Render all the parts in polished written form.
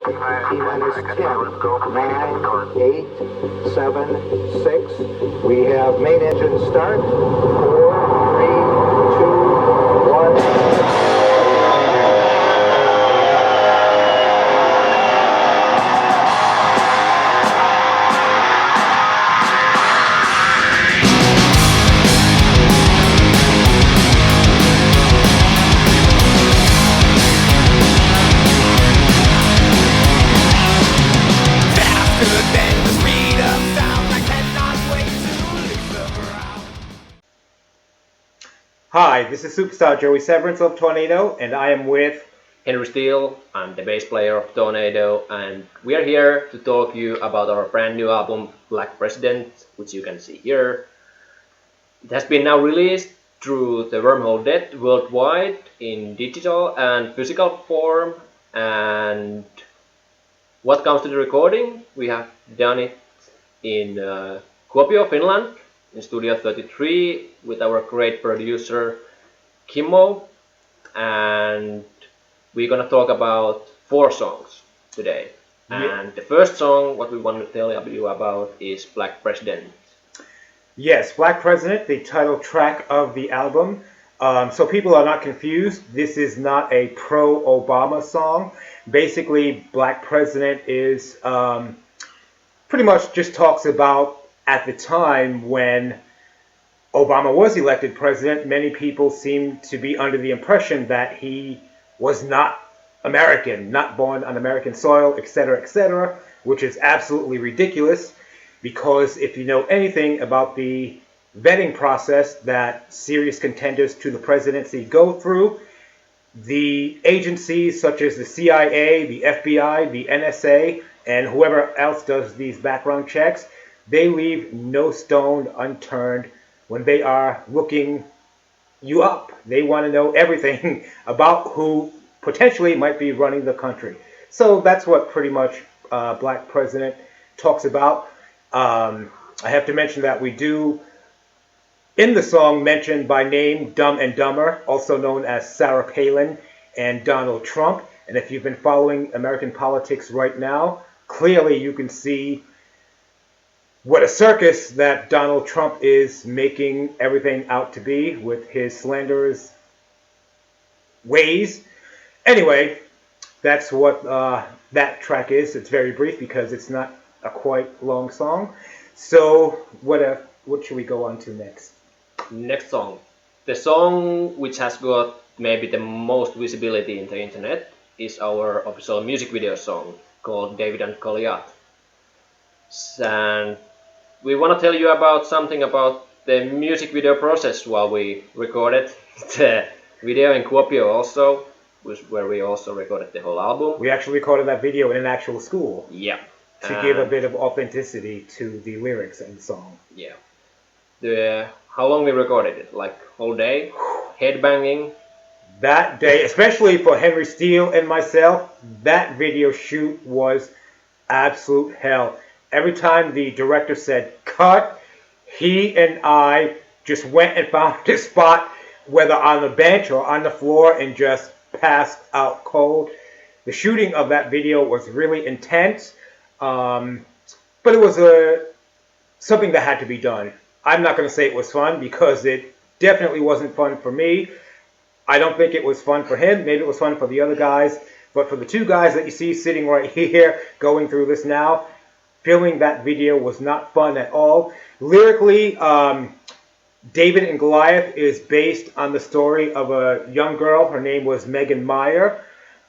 T-minus 10, 9, 8, 7, 6. We have main engine start. 4, 3, 2, 1. Hi, this is Superstar Joey Severance of Tornado, and I am with Henry Steele. I'm the bass player of Tornado, and we are here to talk to you about our brand new album, Black President, which you can see here. It has been now released through the Wormhole Dead worldwide in digital and physical form. And what comes to the recording, we have done it in Kuopio, Finland, in Studio 33 with our great producer Kimmo, and we're gonna talk about 4 songs today. And the first song, what we want to tell you about, is Black President. Yes, Black President, the title track of the album. So people are not confused. This is not a pro-Obama song. Basically, Black President is pretty much just talks about at the time when Obama was elected president, many people seemed to be under the impression that he was not American, not born on American soil, etc., which is absolutely ridiculous because if you know anything about the vetting process that serious contenders to the presidency go through, the agencies such as the CIA, the FBI, the NSA, and whoever else does these background checks, they leave no stone unturned when they are looking you up. They want to know everything about who potentially might be running the country. So that's what pretty much Black President talks about. I have to mention that we do, in the song, mention by name Dumb and Dumber, also known as Sarah Palin and Donald Trump. And if you've been following American politics right now, clearly you can see what a circus that Donald Trump is making everything out to be with his slanderous ways. Anyway, that's what that track is. It's very brief because it's not a quite long song. So what should we go on to next? Next song. The song which has got maybe the most visibility in the internet is our official music video song called David and Goliath. And we want to tell you about something about the music video process while we recorded the video in Kuopio also, where we also recorded the whole album. We actually recorded that video in an actual school. Yeah. To give a bit of authenticity to the lyrics and the song. Yeah. How long we recorded it? Like whole day? Headbanging? That day, especially for Henry Steele and myself, that video shoot was absolute hell. Every time the director said cut, he and I just went and found a spot, whether on the bench or on the floor, and just passed out cold. The shooting of that video was really intense, but it was something that had to be done. I'm not going to say it was fun because it definitely wasn't fun for me. I don't think it was fun for him. Maybe it was fun for the other guys. But for the 2 guys that you see sitting right here going through this now, filming that video was not fun at all. Lyrically, David and Goliath is based on the story of a young girl. Her name was Megan Meyer.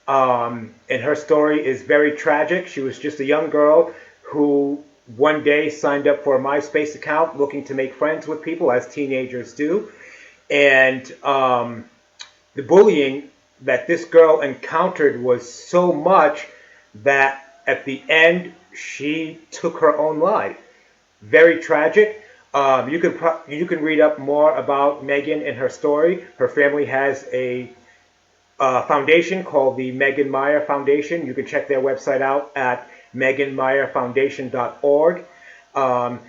And her story is very tragic. She was just a young girl who one day signed up for a MySpace account looking to make friends with people, as teenagers do. And the bullying that this girl encountered was so much that at the end she took her own life. Very tragic. You can read up more about Megan and her story. Her family has a foundation called the Megan Meyer Foundation. You can check their website out at meganmeyerfoundation.org.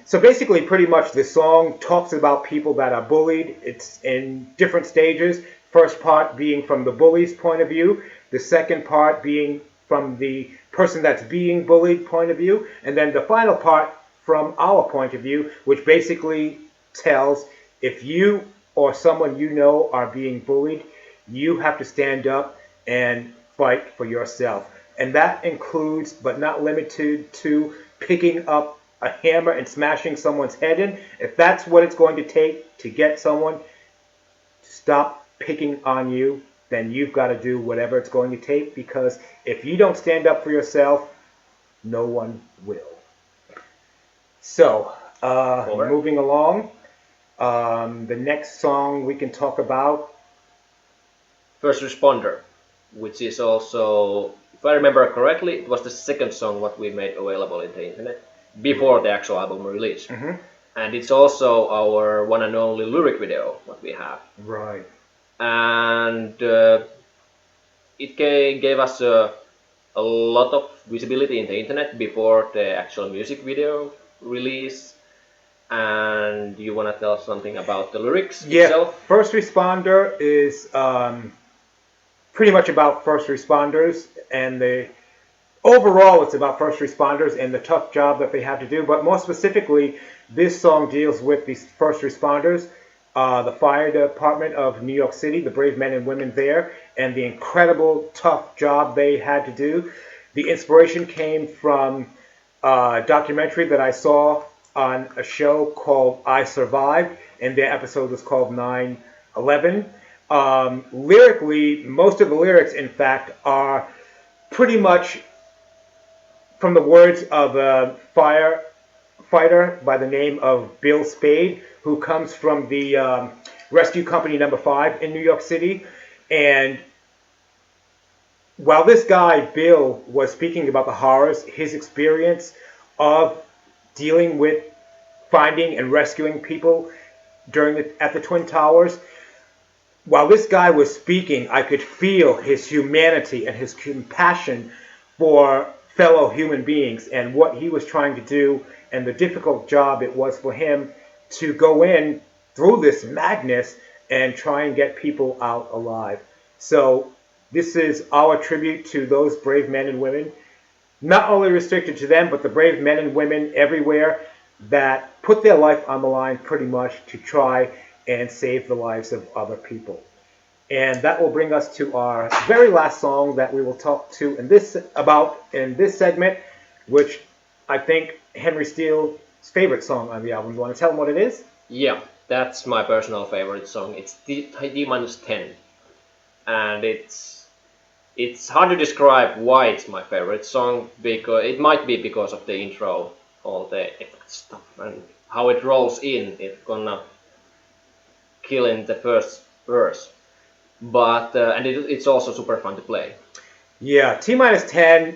So basically, pretty much the song talks about people that are bullied. It's in different stages. First part being from the bully's point of view. The second part being from the person that's being bullied point of view, and then the final part from our point of view, which basically tells if you or someone you know are being bullied, you have to stand up and fight for yourself. And that includes, but not limited to, picking up a hammer and smashing someone's head in. If that's what it's going to take to get someone to stop picking on you, then you've got to do whatever it's going to take, because if you don't stand up for yourself, no one will. So, moving along, the next song we can talk about. First Responder, which is also, if I remember correctly, it was the second song what we made available in the internet before the actual album release. Mm-hmm. And it's also our one and only lyric video what we have. Right. And it gave us a lot of visibility in the internet before the actual music video release. And you want to tell us something about the lyrics itself? First Responder is pretty much about first responders, and overall it's about first responders and the tough job that they have to do. But more specifically, this song deals with the first responders, the fire department of New York City, the brave men and women there, and the incredible tough job they had to do. The inspiration came from a documentary that I saw on a show called I Survived, and their episode was called 9/11. Lyrically, most of the lyrics, in fact, are pretty much from the words of a firefighter by the name of Bill Spade, who comes from the Rescue Company Number 5 in New York City. And while this guy, Bill, was speaking about the horrors, his experience of dealing with finding and rescuing people at the Twin Towers, while this guy was speaking, I could feel his humanity and his compassion for fellow human beings and what he was trying to do and the difficult job it was for him to go in through this madness and try and get people out alive. So this is our tribute to those brave men and women, not only restricted to them, but the brave men and women everywhere that put their life on the line pretty much to try and save the lives of other people. And that will bring us to our very last song that we will talk to in this segment, which I think Henry Steele's favorite song on the album. You want to tell him what it is? Yeah, that's my personal favorite song. It's D-10. And it's hard to describe why it's my favorite song, because it might be because of the intro, all the effect stuff, and how it rolls in. It's gonna kill in the first verse, but and it's also super fun to play. Yeah, T-10.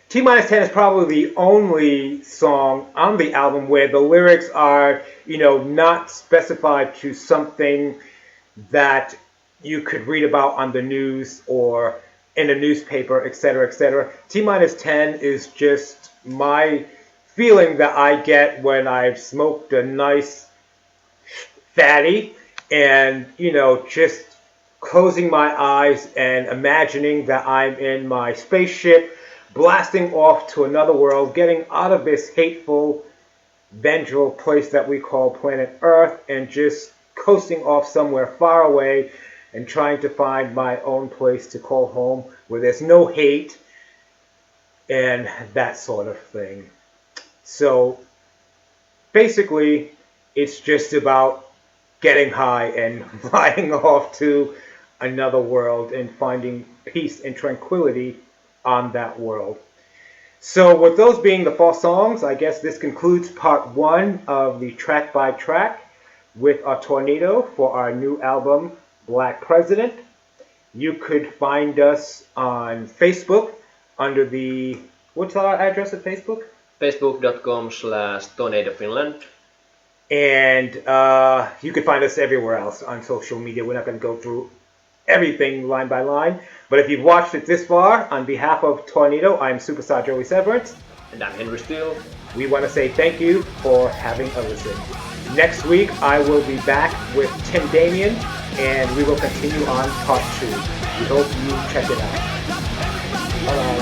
T-10 is probably the only song on the album where the lyrics are, not specified to something that you could read about on the news or in a newspaper, etc., etc. T-10 is just my feeling that I get when I've smoked a nice fatty and, just closing my eyes and imagining that I'm in my spaceship blasting off to another world, getting out of this hateful, vengeful place that we call planet Earth, and just coasting off somewhere far away and trying to find my own place to call home where there's no hate and that sort of thing. So basically, it's just about getting high and flying off to another world and finding peace and tranquility on that world. So with those being the 4 songs, I guess this concludes part 1 of the track by track with our Tornado for our new album, Black President. You could find us on Facebook under the, what's our address at Facebook? Facebook.com/Tornado Finland. And you can find us everywhere else on social media. We're not going to go through everything line by line. But if you've watched it this far, on behalf of Tornado, I'm Superstar Joey Severance. And I'm Henry Steele. We want to say thank you for having a listen. Next week, I will be back with Tim Damien, and we will continue on part 2. We hope you check it out. Bye-bye.